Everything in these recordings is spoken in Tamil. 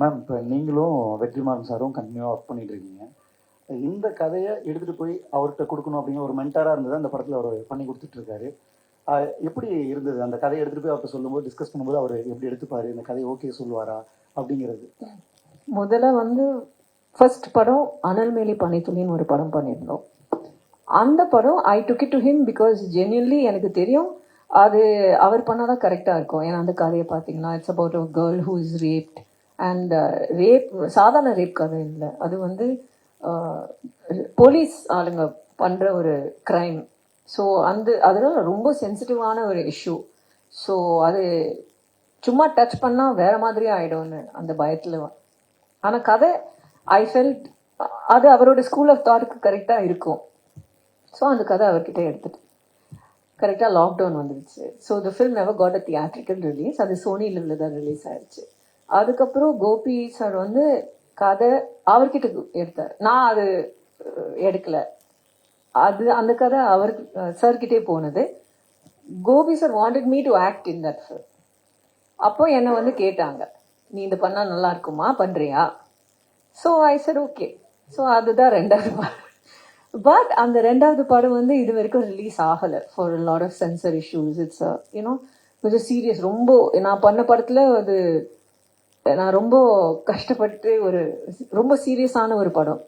மேம் இப்போ நீங்களும் வெற்றிமாறன் சாரும் கண்டினியூவாக ஒர்க் பண்ணிட்டு இருக்கீங்க. இந்த கதையை எடுத்துகிட்டு போய் அவர்கிட்ட கொடுக்கணும் அப்படிங்கிற ஒரு மென்டாராக இருந்தது அந்த படத்தில் அவர் பண்ணி கொடுத்துட்ருக்காரு. எப்படி இருந்தது அந்த கதையை எடுத்துகிட்டு போய் அவர்கிட்ட சொல்லும்போது, டிஸ்கஸ் பண்ணும்போது அவர் எப்படி எடுத்துப்பார், இந்த கதையை ஓகே சொல்லுவாரா அப்படிங்கிறது? முதல்ல வந்து ஃபர்ஸ்ட் படம் அனல்மேலி பனித்துளின்னு ஒரு படம் பண்ணியிருந்தோம். அந்த படம் I took it to him because genuinely எனக்கு தெரியும் அது அவர் பண்ணாதான் கரெக்டாக இருக்கும். ஏன்னா அந்த கதையை பார்த்தீங்கன்னா it's about a girl who is raped and rape சாதாரண ரேப் கதை இல்லை, அது வந்து போலீஸ் ஆளுங்க பண்ணுற ஒரு க்ரைம். ஸோ அதெல்லாம் ரொம்ப சென்சிட்டிவான ஒரு இஷ்யூ. ஸோ அது சும்மா டச் பண்ணால் வேற மாதிரி ஆகிடும்னு அந்த பயத்தில். ஆனால் கதை ஐ ஃபெல்ட் அது அவரோட ஸ்கூல் ஆஃப் தாட்டுக்கு கரெக்டாக இருக்கும். ஸோ அந்த கதை அவர்கிட்ட எடுத்துட்டு கரெக்டாக லாக்டவுன் வந்துடுச்சு. So the film never got a theatrical release. அது சோனி லிவ்ல தான் ரிலீஸ் ஆயிடுச்சு. அதுக்கப்புறம் கோபி சார் வந்து கதை அவர்கிட்ட எடுத்தார், நான் அது எடுக்கல. அந்த கதை அவருக்கு சார்கிட்டே போனது. Gopi sir wanted me to act in that film. அப்போ என்னை வந்து கேட்டாங்க, நீ இது பண்ணால் நல்லா இருக்குமா, பண்ணுறியா? So I said okay. So அதுதான் ரெண்டாவது படம். பட் அந்த ரெண்டாவது படம் வந்து இது வரைக்கும் ரிலீஸ் ஆகலை for a lot of censor issues. It's you know கொஞ்சம் சீரியஸ். ரொம்ப நான் பண்ண படத்தில் அது நான் ரொம்ப கஷ்டப்பட்டு ரொம்ப சீரியஸான ஒரு படம்.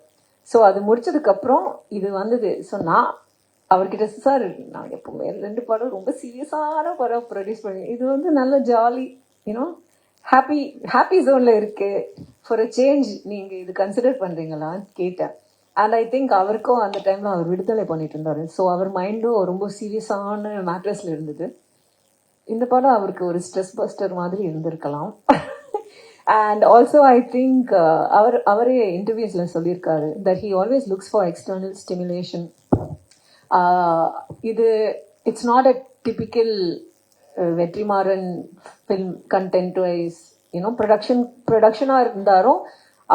ஸோ அது முடிச்சதுக்கப்புறம் இது வந்தது. ஸோ நான் அவர்கிட்ட, சார் நான் எப்பவுமே 2 படம் ரொம்ப சீரியஸான படம் ப்ரொடியூஸ் பண்ணி, இது வந்து நல்ல ஜாலி யூனோ ஹாப்பி ஜோன்ல இருக்கு, ஃபார் அ சேஞ்ச் நீங்கள் இது கன்சிடர் பண்ணுறீங்களான்னு கேட்டேன். அண்ட் ஐ திங்க் அவருக்கும் அந்த டைமில் அவர் விடுதலை பண்ணிட்டு இருந்தார். ஸோ அவர் மைண்டும் ரொம்ப சீரியஸான மேட்டர்ஸில் இருந்தது. இந்த படம் அவருக்கு ஒரு ஸ்ட்ரெஸ் பஸ்டர் மாதிரி இருந்திருக்கலாம். அண்ட் ஆல்சோ ஐ திங்க் அவரே இன்டர்வியூஸில் சொல்லியிருக்காரு that he always looks for external stimulation. இது it's not a typical Vetrimaaran film content wise you know ப்ரொடக்ஷனாக இருந்தாலும்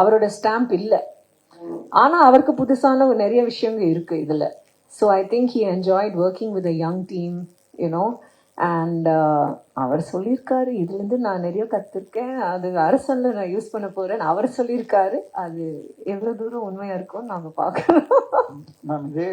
அவரோட ஸ்டாம்ப் இல்லை. ஆனால் அவருக்கு புதுசான நிறைய விஷயங்கள் இருக்குது இதில். So I think he enjoyed working with a young team you know. And அவர் சொல்லியிருக்காரு, இதுலேருந்து நான் நிறைய கற்றுருக்கேன், அது அரசனில் நான் யூஸ் பண்ண போகிறேன்னு அவர் சொல்லியிருக்காரு. அது எவ்வளோ தூரம் உண்மையாக இருக்கும்னு நாங்கள் பார்க்கணும். மேம் இதே